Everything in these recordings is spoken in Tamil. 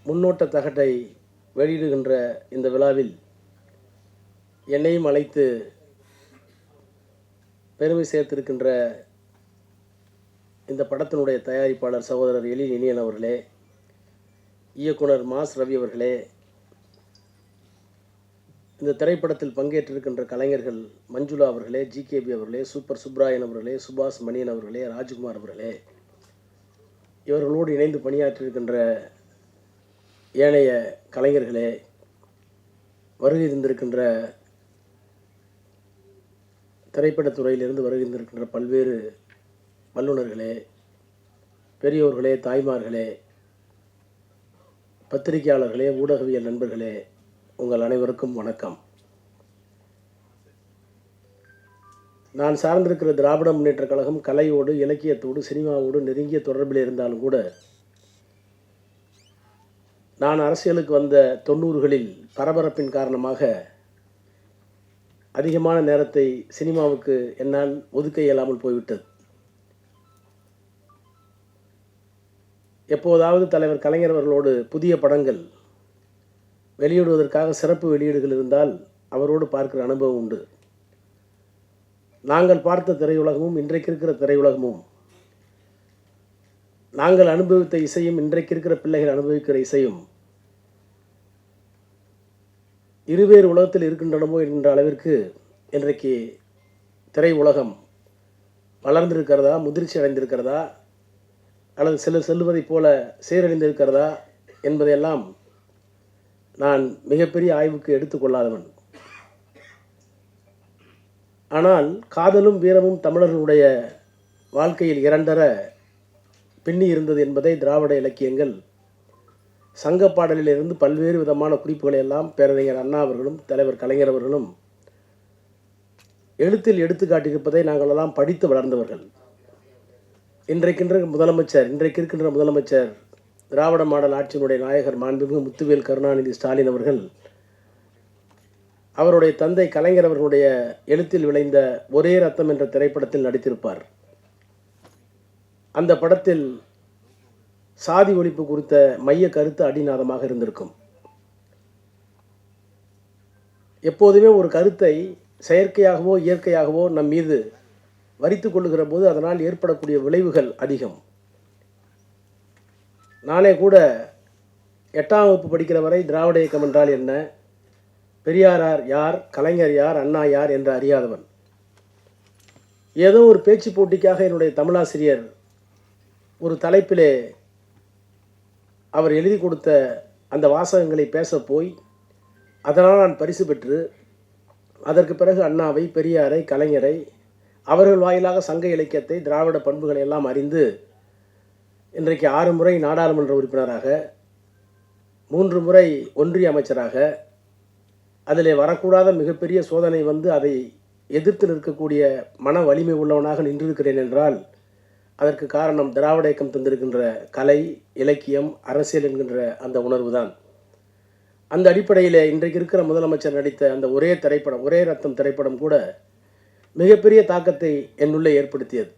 முன்னோட்ட தகட்டை வெளியிடுகின்ற இந்த விழாவில் என்னையும் அழைத்து பெருமை சேர்த்திருக்கின்ற இந்த படத்தினுடைய தயாரிப்பாளர் சகோதரர் எழில் இனியன் அவர்களே, இயக்குனர் மாஸ் ரவி அவர்களே, இந்த திரைப்படத்தில் பங்கேற்றிருக்கின்ற கலைஞர்கள் மஞ்சுளா அவர்களே, ஜிகேபி அவர்களே, சூப்பர் சுப்ராயன் அவர்களே, சுபாஷ் மணியன் அவர்களே, ராஜ்குமார் அவர்களே, இவர்களோடு இணைந்து பணியாற்றியிருக்கின்ற ஏனைய கலைஞர்களே, வருகை தந்திருக்கின்ற திரைப்படத்துறையிலிருந்து வருகை தந்திருக்கின்ற பல்வேறு வல்லுநர்களே, பெரியோர்களே, தாய்மார்களே, பத்திரிகையாளர்களே, ஊடகவியல் நண்பர்களே, உங்கள் அனைவருக்கும் வணக்கம். நான் சார்ந்திருக்கிற திராவிட முன்னேற்றக் கழகம் கலையோடு, இலக்கியத்தோடு, சினிமாவோடு நெருங்கிய தொடர்பில் இருந்தாலும் கூட நான் அரசியலுக்கு வந்த 90களில் பரபரப்பின் காரணமாக அதிகமான நேரத்தை சினிமாவுக்கு என்னால் ஒதுக்க இயலாமல் போய்விட்டது. எப்போதாவது தலைவர் கலைஞர் அவர்களோடு புதிய படங்கள் வெளியிடுவதற்காக சிறப்பு வெளியீடுகள் இருந்தால் அவரோடு பார்க்கிற அனுபவம் உண்டு. நாங்கள் பார்த்த திரையுலகமும் இன்றைக்கு இருக்கிற திரையுலகமும், நாங்கள் அனுபவித்த இசையும் இன்றைக்கு இருக்கிற பிள்ளைகள் அனுபவிக்கிற இசையும் இருவேறு உலகத்தில் இருக்கின்றனமோ என்கின்ற அளவிற்கு இன்றைக்கு திரையுலகம் வளர்ந்திருக்கிறதா, முதிர்ச்சி அடைந்திருக்கிறதா, அல்லது சிலர் செல்வதைப் போல சீரழிந்திருக்கிறதா என்பதையெல்லாம் நான் மிகப்பெரிய ஆய்வுக்கு எடுத்துக்கொள்ளாதவன். ஆனால் காதலும் வீரமும் தமிழர்களுடைய வாழ்க்கையில் இரண்டர பின்னி இருந்தது என்பதை திராவிட இலக்கியங்கள் சங்க பாடலிலிருந்து பல்வேறு விதமான குறிப்புகளை எல்லாம் பேரறிஞர் அண்ணா அவர்களும் தலைவர் கலைஞர் அவர்களும் எழுத்தில் எடுத்து காட்டியிருப்பதை நாங்கள் எல்லாம் படித்து வளர்ந்தவர்கள். இன்றைக்கு இருக்கின்ற முதலமைச்சர் திராவிட மாடல் ஆட்சியினுடைய நாயகர் மாண்புமிகு முத்துவேல் கருணாநிதி ஸ்டாலின் அவர்கள் அவருடைய தந்தை கலைஞர் அவர்களுடைய எழுத்தில் விளைந்த ஒரே ரத்தம் என்ற திரைப்படத்தில் நடித்திருப்பார். அந்த படத்தில் சாதி ஒழிப்பு குறித்த மைய கருத்து அடிநாதமாக இருந்திருக்கும். எப்போதுமே ஒரு கருத்தை செயற்கையாகவோ இயற்கையாகவோ நம் மீது வரித்து கொள்ளுகிற போது அதனால் ஏற்படக்கூடிய விளைவுகள் அதிகம். நானே கூட 8ஆம் வகுப்பு படிக்கிற வரை திராவிட இயக்கம் என்றால் என்ன, பெரியாரார் யார், கலைஞர் யார், அண்ணா யார் என்று அறியாதவன். ஏதோ ஒரு பேச்சு போட்டிக்காக என்னுடைய தமிழாசிரியர் ஒரு தலைப்பிலே அவர் எழுதி கொடுத்த அந்த வாசகங்களை பேச போய் அதனால் நான் பரிசு பெற்று அதற்கு பிறகு அண்ணாவை, பெரியாரை, கலைஞரை, அவர்கள் வாயிலாக சங்க இலக்கியத்தை, திராவிட பண்புகளை எல்லாம் அறிந்து இன்றைக்கு 6 முறை நாடாளுமன்ற உறுப்பினராக, 3 முறை ஒன்றிய அமைச்சராக, அதிலே வரக்கூடாத மிகப்பெரிய சோதனை வந்து அதை எதிர்த்து நிற்கக்கூடிய மன வலிமை உள்ளவனாக நின்றிருக்கிறேன் என்றால் அதற்கு காரணம் திராவிட இயக்கம் தந்திருக்கின்ற கலை, இலக்கியம், அரசியல் என்கின்ற அந்த உணர்வு தான். அந்த அடிப்படையில் இன்றைக்கு இருக்கிற முதலமைச்சர் நடித்த அந்த ஒரே திரைப்படம், ஒரே ரத்தம் திரைப்படம் கூட மிகப்பெரிய தாக்கத்தை என்னுள்ளே ஏற்படுத்தியது.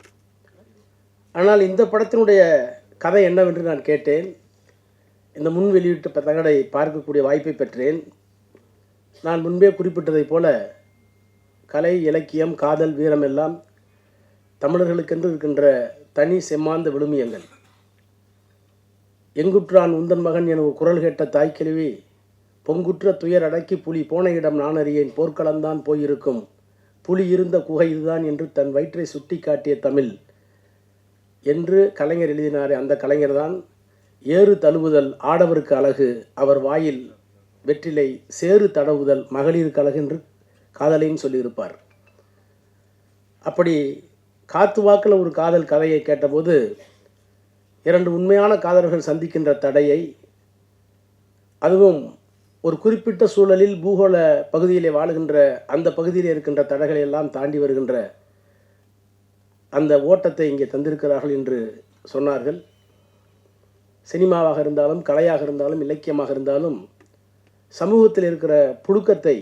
ஆனால் இந்த படத்தினுடைய கதை என்னவென்று நான் கேட்டேன். இந்த முன் வெளியீட்டு தகடை பார்க்கக்கூடிய வாய்ப்பை பெற்றேன். நான் முன்பே குறிப்பிட்டதைப் போல கலை, இலக்கியம், காதல், வீரம் எல்லாம் தமிழர்களுக்கென்று இருக்கின்ற தனி செம்மாந்த விழுமியங்கள். எங்குற்றான் உந்தன் மகன் என குரல் கேட்ட தாய்க்கிழவி, பொங்குற்ற துயர் அடக்கி புலி போன இடம் நான் அறியேன், போர்க்களந்தான் போயிருக்கும், புலி இருந்த குகை இதுதான் என்று தன் வயிற்றை சுட்டி காட்டிய தமிழ் என்று கலைஞர் எழுதினாரே, அந்த கலைஞர் தான் ஏறு தழுவுதல் ஆடவருக்கு அழகு, அவர் வாயில் வெற்றிலை சேறு தடவுதல் மகளிருக்கு அழகு என்று காதலையும் சொல்லியிருப்பார். அப்படி காத்து வாக்கில் ஒரு காதல் கதையை கேட்டபோது 2 உண்மையான காதலர்கள் சந்திக்கின்ற தடையை, அதுவும் ஒரு குறிப்பிட்ட சூழலில் பூகோள பகுதியிலே வாழுகின்ற அந்த பகுதியில் இருக்கின்ற தடைகளை எல்லாம் தாண்டி வருகின்ற அந்த ஓட்டத்தை இங்கே தந்திருக்கிறார்கள் என்று சொன்னார்கள். சினிமாவாக இருந்தாலும், கலையாக இருந்தாலும், இலக்கியமாக இருந்தாலும் சமூகத்தில் இருக்கிற புழுக்கத்தை,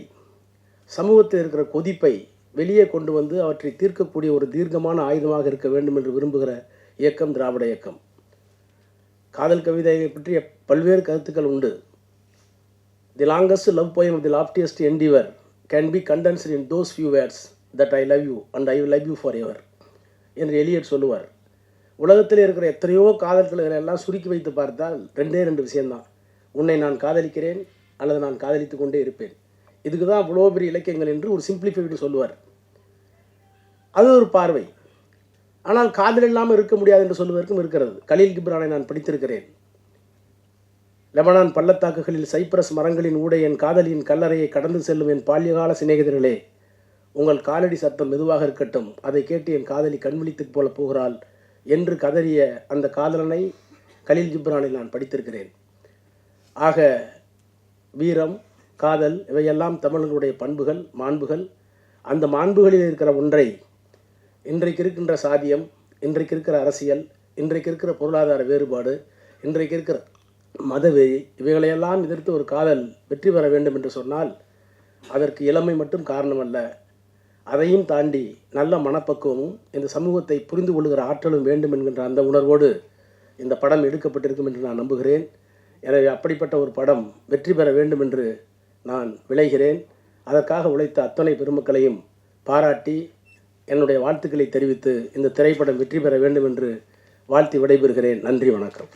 சமூகத்தில் இருக்கிற கொதிப்பை வெளியே கொண்டு வந்து அவற்றை தீர்க்கக்கூடிய ஒரு தீர்க்கமான ஆயுதமாக இருக்க வேண்டும் என்று விரும்புகிற இயக்கம் திராவிட இயக்கம். காதல் கவிதையை பற்றிய பல்வேறு கருத்துக்கள் உண்டு. The longest love poem of the loftiest endeavour can be condensed in those few words that I love you and I will love you forever என்று எலியட் சொல்லுவார். உலகத்தில் இருக்கிற எத்தனையோ காதல்களை எல்லாம் சுருக்கி வைத்து பார்த்தால் ரெண்டு விஷயம்தான். உன்னை நான் காதலிக்கிறேன் அல்லது நான் காதலித்து கொண்டே இருப்பேன். இதுக்கு தான் அவ்வளோ பெரிய இலக்கியங்கள் என்று ஒரு சிம்பிளிஃபைடு சொல்லுவார். அது ஒரு பார்வை. ஆனால் காதல் இல்லாமல் இருக்க முடியாது என்று சொல்வதற்கும் இருக்கிறது. கலீல் கிப்ரானை நான் படித்திருக்கிறேன். லெபனான் பள்ளத்தாக்குகளில் சைப்ரஸ் மரங்களின் ஊடே என் காதலியின் கல்லறையை கடந்து செல்லும் என் பால்யகால சிநேகிதர்களே, உங்கள் காலடி சத்தம் மெதுவாக இருக்கட்டும், அதை கேட்டு என் காதலி கண்விழித்து போல போகிறாள் என்று கதறிய அந்த காதலனை கலீல் கிப்ரானில் நான் படித்திருக்கிறேன். ஆக வீரம், காதல் இவையெல்லாம் தமிழர்களுடைய பண்புகள், மாண்புகள். அந்த மாண்புகளில் இருக்கிற ஒன்றை இன்றைக்கு இருக்கின்ற சாதியம், இன்றைக்கு இருக்கிற அரசியல், இன்றைக்கு இருக்கிற பொருளாதார வேறுபாடு, இன்றைக்கு இருக்கிற மதவெறி இவைகளையெல்லாம் எதிர்த்து ஒரு காதல் வெற்றி பெற வேண்டும் என்று சொன்னால் அதற்கு இளமை மட்டும் காரணமல்ல, அதையும் தாண்டி நல்ல மனப்பக்குவமும் இந்த சமூகத்தை புரிந்து கொள்கிற ஆற்றலும் வேண்டும் என்கின்ற அந்த உணர்வோடு இந்த படம் எடுக்கப்பட்டிருக்கும் என்று நான் நம்புகிறேன். எனவே அப்படிப்பட்ட ஒரு படம் வெற்றி பெற வேண்டும் என்று நான் விளைகிறேன். அதற்காக உழைத்த அத்தனை பெருமக்களையும் பாராட்டி என்னுடைய வாழ்த்துக்களை தெரிவித்து இந்த திரைப்படம் வெற்றி பெற வேண்டும் என்று வாழ்த்தி விடைபெறுகிறேன். நன்றி, வணக்கம்.